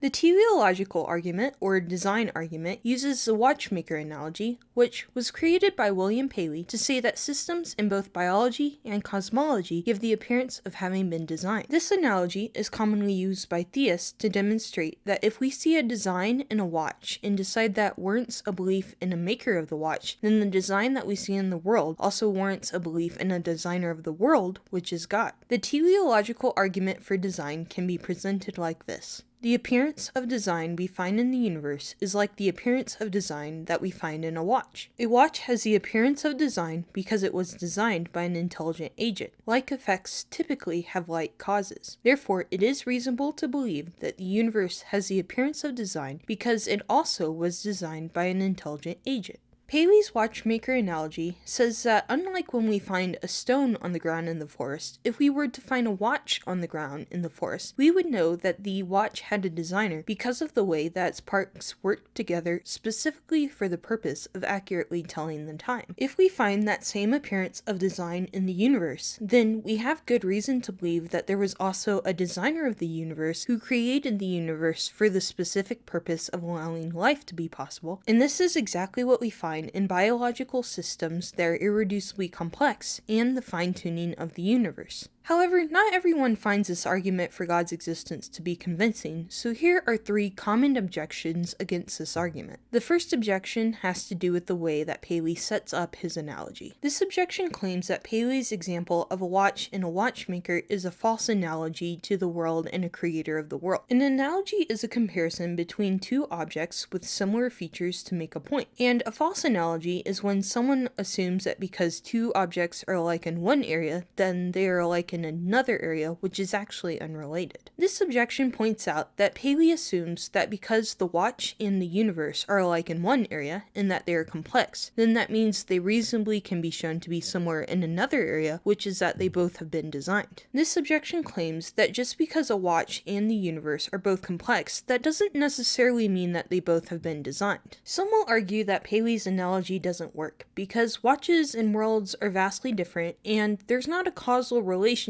The teleological argument, or design argument, uses the watchmaker analogy, which was created by William Paley to say that systems in both biology and cosmology give the appearance of having been designed. This analogy is commonly used by theists to demonstrate that if we see a design in a watch and decide that warrants a belief in a maker of the watch, then the design that we see in the world also warrants a belief in a designer of the world, which is God. The teleological argument for design can be presented like this. The appearance of design we find in the universe is like the appearance of design that we find in a watch. A watch has the appearance of design because it was designed by an intelligent agent. Like effects typically have like causes. Therefore, it is reasonable to believe that the universe has the appearance of design because it also was designed by an intelligent agent. Paley's watchmaker analogy says that unlike when we find a stone on the ground in the forest, if we were to find a watch on the ground in the forest, we would know that the watch had a designer because of the way that its parts worked together specifically for the purpose of accurately telling the time. If we find that same appearance of design in the universe, then we have good reason to believe that there was also a designer of the universe who created the universe for the specific purpose of allowing life to be possible, and this is exactly what we find in biological systems that are irreducibly complex and the fine-tuning of the universe. However, not everyone finds this argument for God's existence to be convincing, so here are 3 common objections against this argument. The first objection has to do with the way that Paley sets up his analogy. This objection claims that Paley's example of a watch and a watchmaker is a false analogy to the world and a creator of the world. An analogy is a comparison between 2 objects with similar features to make a point, and a false analogy is when someone assumes that because 2 objects are alike in one area, then they are alike in another area which is actually unrelated. This objection points out that Paley assumes that because the watch and the universe are alike in one area and that they are complex, then that means they reasonably can be shown to be similar in another area, which is that they both have been designed. This objection claims that just because a watch and the universe are both complex, that doesn't necessarily mean that they both have been designed. Some will argue that Paley's analogy doesn't work because watches and worlds are vastly different and there's not a causal relationship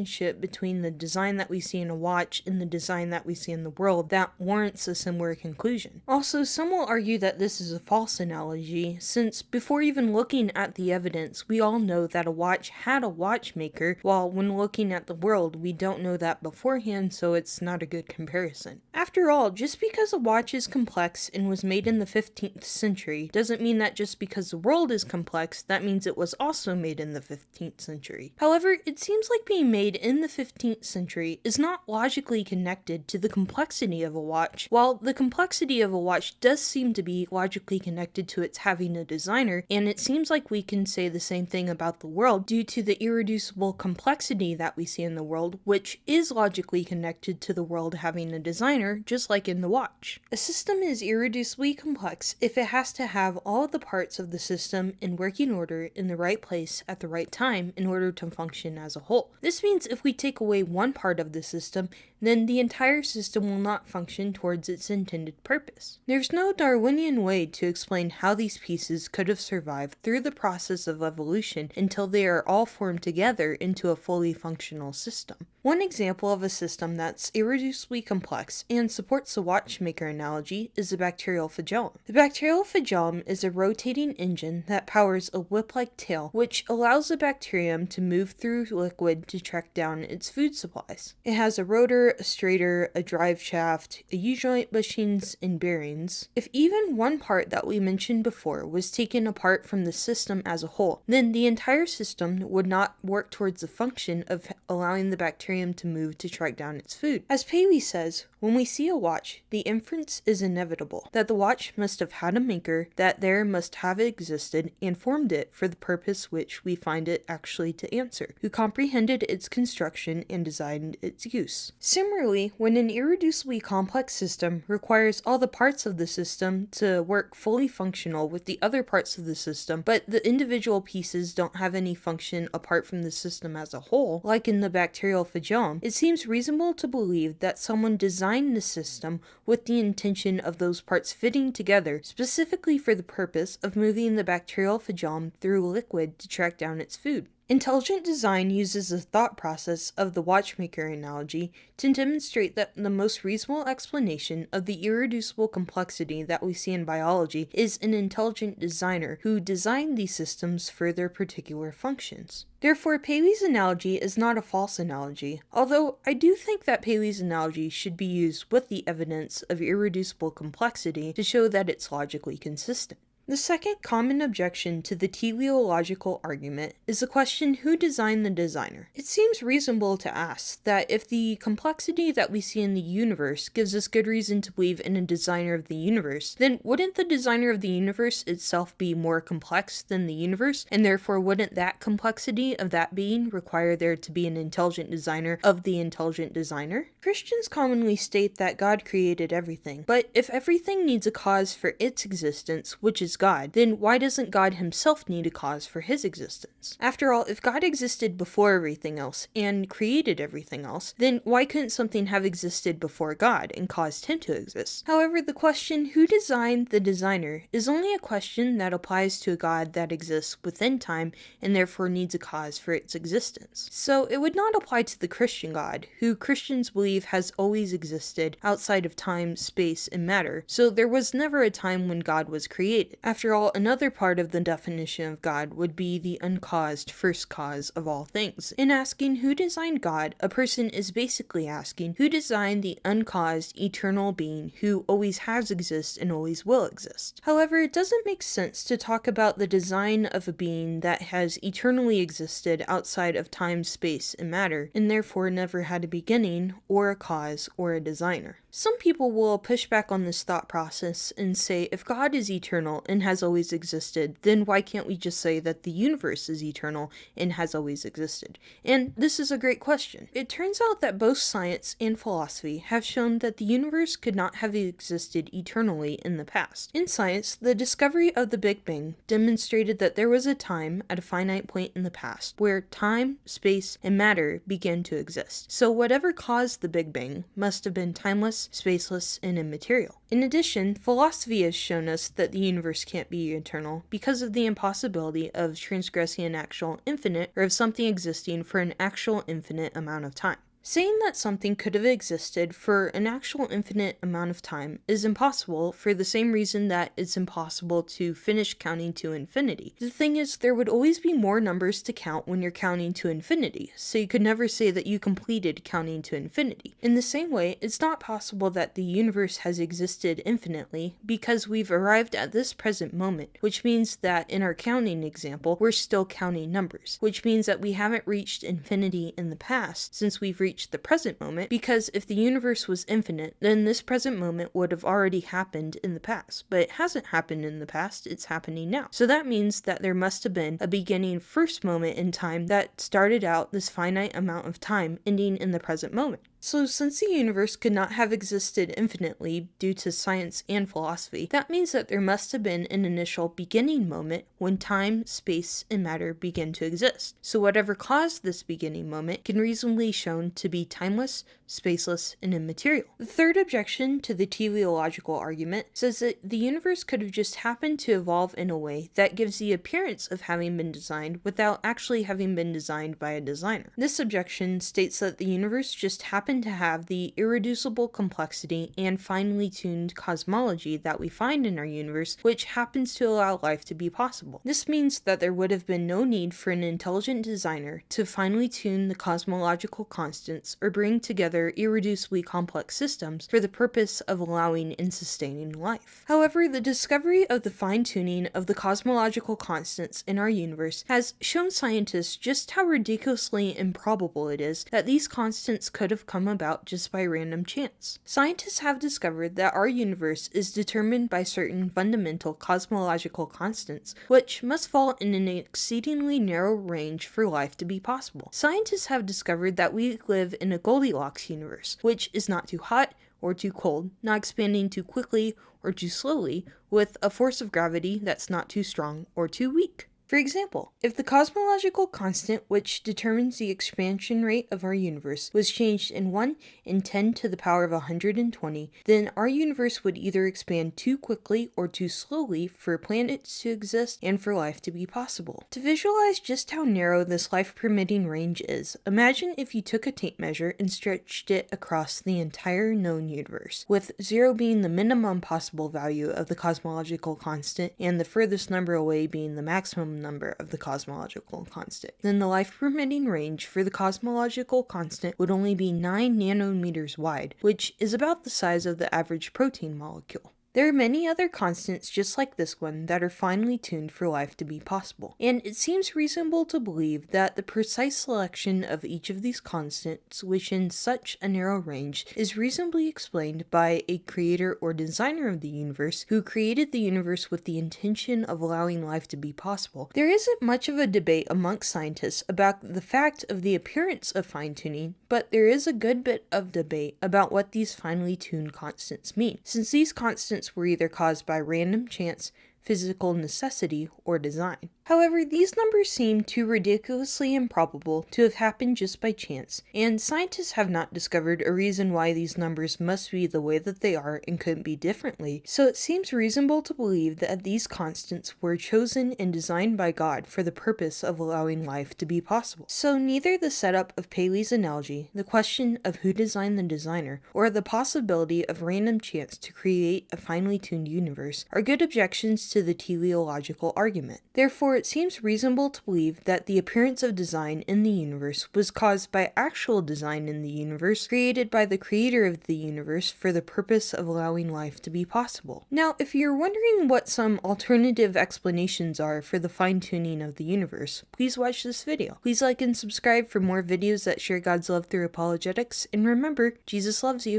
between the design that we see in a watch and the design that we see in the world that warrants a similar conclusion. Also, some will argue that this is a false analogy, since before even looking at the evidence, we all know that a watch had a watchmaker, while when looking at the world, we don't know that beforehand, so it's not a good comparison. After all, just because a watch is complex and was made in the 15th century, doesn't mean that just because the world is complex, that means it was also made in the 15th century. However, it seems like being made in the 15th century is not logically connected to the complexity of a watch, while the complexity of a watch does seem to be logically connected to its having a designer, and it seems like we can say the same thing about the world due to the irreducible complexity that we see in the world, which is logically connected to the world having a designer, just like in the watch. A system is irreducibly complex if it has to have all of the parts of the system in working order in the right place at the right time in order to function as a whole. This means if we take away one part of the system, then the entire system will not function towards its intended purpose. There's no Darwinian way to explain how these pieces could have survived through the process of evolution until they are all formed together into a fully functional system. One example of a system that's irreducibly complex and supports the watchmaker analogy is the bacterial flagellum. The bacterial flagellum is a rotating engine that powers a whip-like tail, which allows the bacterium to move through liquid to track down its food supplies. It has a rotor, a stator, a drive shaft, a U-joint bushings, and bearings. If even one part that we mentioned before was taken apart from the system as a whole, then the entire system would not work towards the function of allowing the bacterium to move to track down its food. As Paley says, when we see a watch, the inference is inevitable, that the watch must have had a maker, that there must have existed and formed it for the purpose which we find it actually to answer, who comprehended its construction and designed its use. Similarly, when an irreducibly complex system requires all the parts of the system to work fully functional with the other parts of the system, but the individual pieces don't have any function apart from the system as a whole, like in the bacterial flagellum, it seems reasonable to believe that someone designed the system with the intention of those parts fitting together specifically for the purpose of moving the bacterial flagellum through liquid to track down its food. Intelligent design uses the thought process of the watchmaker analogy to demonstrate that the most reasonable explanation of the irreducible complexity that we see in biology is an intelligent designer who designed these systems for their particular functions. Therefore, Paley's analogy is not a false analogy, although I do think that Paley's analogy should be used with the evidence of irreducible complexity to show that it's logically consistent. The second common objection to the teleological argument is the question, who designed the designer? It seems reasonable to ask that if the complexity that we see in the universe gives us good reason to believe in a designer of the universe, then wouldn't the designer of the universe itself be more complex than the universe, and therefore wouldn't that complexity of that being require there to be an intelligent designer of the intelligent designer? Christians commonly state that God created everything, but if everything needs a cause for its existence, which is God, then why doesn't God himself need a cause for his existence? After all, if God existed before everything else and created everything else, then why couldn't something have existed before God and caused him to exist? However, the question, who designed the designer, is only a question that applies to a God that exists within time and therefore needs a cause for its existence. So it would not apply to the Christian God, who Christians believe has always existed outside of time, space, and matter, so there was never a time when God was created. After all, another part of the definition of God would be the uncaused first cause of all things. In asking who designed God, a person is basically asking who designed the uncaused eternal being who always has existed and always will exist. However, it doesn't make sense to talk about the design of a being that has eternally existed outside of time, space, and matter, and therefore never had a beginning, or a cause, or a designer. Some people will push back on this thought process and say if God is eternal and has always existed, then why can't we just say that the universe is eternal and has always existed? And this is a great question. It turns out that both science and philosophy have shown that the universe could not have existed eternally in the past. In science, the discovery of the Big Bang demonstrated that there was a time at a finite point in the past where time, space, and matter began to exist. So whatever caused the Big Bang must have been timeless, spaceless, and immaterial. In addition, philosophy has shown us that the universe can't be eternal because of the impossibility of transgressing an actual infinite, or of something existing for an actual infinite amount of time. Saying that something could have existed for an actual infinite amount of time is impossible for the same reason that it's impossible to finish counting to infinity. The thing is, there would always be more numbers to count when you're counting to infinity, so you could never say that you completed counting to infinity. In the same way, it's not possible that the universe has existed infinitely because we've arrived at this present moment, which means that in our counting example, we're still counting numbers, which means that we haven't reached infinity in the past since we've reached the present moment, because if the universe was infinite, then this present moment would have already happened in the past, but it hasn't happened in the past, it's happening now. So that means that there must have been a beginning first moment in time that started out this finite amount of time ending in the present moment. So since the universe could not have existed infinitely due to science and philosophy, that means that there must have been an initial beginning moment when time, space, and matter began to exist. So whatever caused this beginning moment can reasonably be shown to be timeless, spaceless, and immaterial. The third objection to the teleological argument says that the universe could have just happened to evolve in a way that gives the appearance of having been designed without actually having been designed by a designer. This objection states that the universe just happened to have the irreducible complexity and finely tuned cosmology that we find in our universe, which happens to allow life to be possible. This means that there would have been no need for an intelligent designer to finely tune the cosmological constants or bring together irreducibly complex systems for the purpose of allowing and sustaining life. However, the discovery of the fine-tuning of the cosmological constants in our universe has shown scientists just how ridiculously improbable it is that these constants could have come about just by random chance. Scientists have discovered that our universe is determined by certain fundamental cosmological constants, which must fall in an exceedingly narrow range for life to be possible. Scientists have discovered that we live in a Goldilocks universe, which is not too hot or too cold, not expanding too quickly or too slowly, with a force of gravity that's not too strong or too weak. For example, if the cosmological constant, which determines the expansion rate of our universe, was changed in 1 in 10 to the power of 120, then our universe would either expand too quickly or too slowly for planets to exist and for life to be possible. To visualize just how narrow this life-permitting range is, imagine if you took a tape measure and stretched it across the entire known universe, with 0 being the minimum possible value of the cosmological constant and the furthest number away being the maximum number of the cosmological constant. Then the life-permitting range for the cosmological constant would only be 9 nanometers wide, which is about the size of the average protein molecule. There are many other constants just like this one that are finely tuned for life to be possible, and it seems reasonable to believe that the precise selection of each of these constants within such a narrow range is reasonably explained by a creator or designer of the universe who created the universe with the intention of allowing life to be possible. There isn't much of a debate amongst scientists about the fact of the appearance of fine-tuning, but there is a good bit of debate about what these finely tuned constants mean, since these constants were either caused by random chance, physical necessity, or design. However, these numbers seem too ridiculously improbable to have happened just by chance, and scientists have not discovered a reason why these numbers must be the way that they are and couldn't be differently, so it seems reasonable to believe that these constants were chosen and designed by God for the purpose of allowing life to be possible. So neither the setup of Paley's analogy, the question of who designed the designer, or the possibility of random chance to create a finely tuned universe are good objections to the teleological argument. Therefore, it seems reasonable to believe that the appearance of design in the universe was caused by actual design in the universe created by the creator of the universe for the purpose of allowing life to be possible. Now, if you're wondering what some alternative explanations are for the fine-tuning of the universe, please watch this video. Please like and subscribe for more videos that share God's love through apologetics, and remember, Jesus loves you.